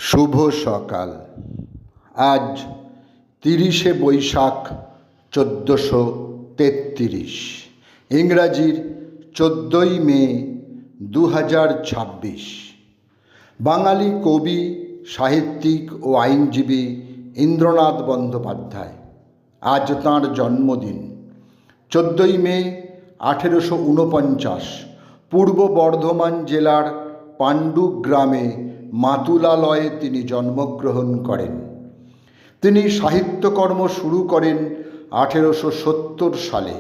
শুভ সকাল। আজ 30শে বৈশাখ 1433, ইংরাজির 14ই মে 2026। বাঙালি কবি, সাহিত্যিক ও আইনজীবী ইন্দ্রনাথ বন্দ্যোপাধ্যায়, আজ তাঁর জন্মদিন। 14ই মে 1849 পূর্ব বর্ধমান জেলার পাণ্ডু গ্রামে মাতুলালয়ে তিনি জন্মগ্রহণ করেন। তিনি সাহিত্যকর্ম শুরু করেন 1870 সালে।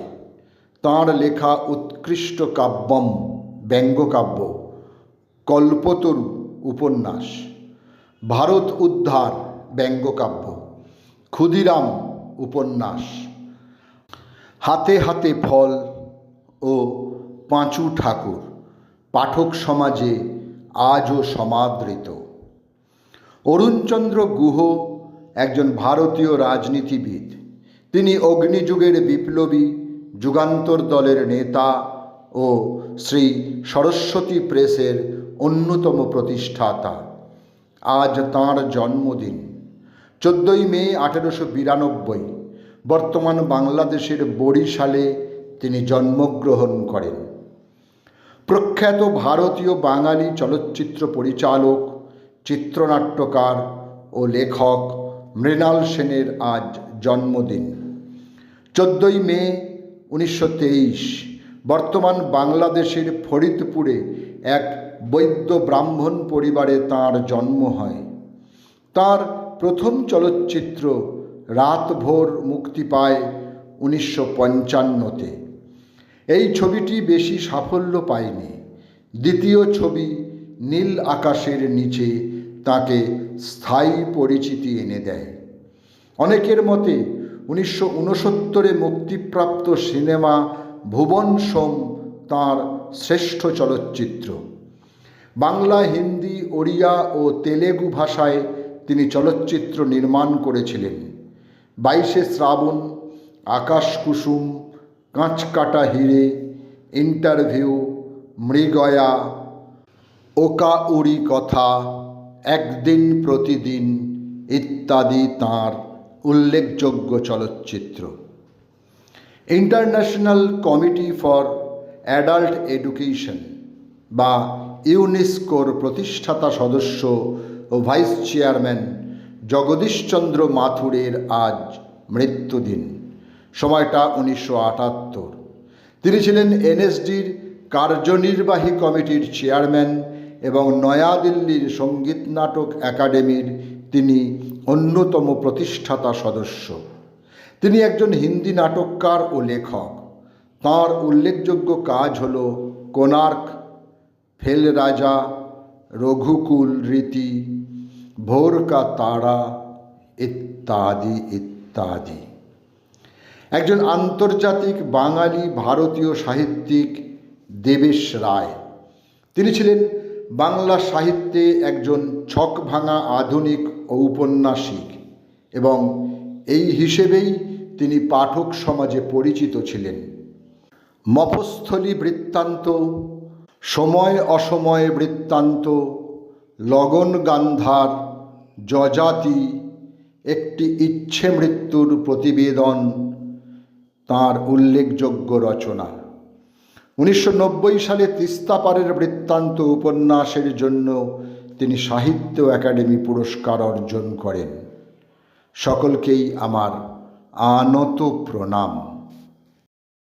তাঁর লেখা উৎকৃষ্ট কাব্যম ব্যঙ্গকাব্য, কল্পতরু উপন্যাস, ভারত উদ্ধার ব্যঙ্গকাব্য, ক্ষুদিরাম উপন্যাস, হাতে হাতে ফল ও পাঁচু ঠাকুর পাঠক সমাজে আজও সমাদৃত। অরুণচন্দ্র গুহ একজন ভারতীয় রাজনীতিবিদ। তিনি অগ্নিযুগের বিপ্লবী, যুগান্তর দলের নেতা ও শ্রী সরস্বতী প্রেসের অন্যতম প্রতিষ্ঠাতা। আজ তাঁর জন্মদিন। 14ই মে 1892 বর্তমান বাংলাদেশের বরিশালে তিনি জন্মগ্রহণ করেন। প্রখ্যাত ভারতীয় বাঙালি চলচ্চিত্র পরিচালক, চিত্রনাট্যকার ও লেখক মৃণাল সেনের আজ জন্মদিন। 14ই মে 1923 বর্তমান বাংলাদেশের ফরিদপুরে এক বৈদ্য ব্রাহ্মণ পরিবারে তাঁর জন্ম হয়। তাঁর প্রথম চলচ্চিত্র রাতভোর মুক্তি পায় 1955-তে। এই ছবিটি বেশি সাফল্য পায়নি। দ্বিতীয় ছবি নীল আকাশের নিচে তাকে স্থায়ী পরিচিতি এনে দেয়। অনেকের মতে 1969-এ মুক্তিপ্রাপ্ত সিনেমা ভুবন সোম তাঁর শ্রেষ্ঠ চলচ্চিত্র। বাংলা, হিন্দি, ওড়িয়া ও তেলেগু ভাষায় তিনি চলচ্চিত্র নির্মাণ করেছিলেন। 22শে শ্রাবণ, আকাশ কুসুম, কাঁচকাটা হিরে, ইন্টারভিউ, মৃগয়া, ওকা উড়ি কথা, একদিন প্রতিদিন ইত্যাদি তাঁর উল্লেখযোগ্য চলচ্চিত্র। International committee for adult education বা ইউনেস্কোর প্রতিষ্ঠাতা সদস্য ও ভাইস চেয়ারম্যান জগদীশচন্দ্র মাথুরের আজ মৃত্যুদিন। সময়টা 1978। তিনি ছিলেন এনএসডির কার্যনির্বাহী কমিটির চেয়ারম্যান এবং নয়াদিল্লির সঙ্গীত নাটক একাডেমির তিনি অন্যতম প্রতিষ্ঠাতা সদস্য। তিনি একজন হিন্দি নাটককার ও লেখক। তাঁর উল্লেখযোগ্য কাজ হল কোণার্ক, ফেল রাজা, রঘুকুল রীতি, ভোর কা তারা ইত্যাদি ইত্যাদি। একজন আন্তর্জাতিক বাঙালি ভারতীয় সাহিত্যিক দেবেশ রায়। তিনি ছিলেন বাংলা সাহিত্যে একজন ছকভাঙা আধুনিক ঔপন্যাসিক এবং এই হিসেবেই তিনি পাঠক সমাজে পরিচিত ছিলেন। মফস্থলী বৃত্তান্ত, সময় অসময় বৃত্তান্ত, লগন গান্ধার, যযাতি, একটি ইচ্ছে মৃত্যুর প্রতিবেদন তাঁর উল্লেখযোগ্য রচনা। 1990 সালে তিস্তাপারের বৃত্তান্ত উপন্যাসের জন্য তিনি সাহিত্য একাডেমি পুরস্কার অর্জন করেন। সকলকেই আমার আনত প্রণাম।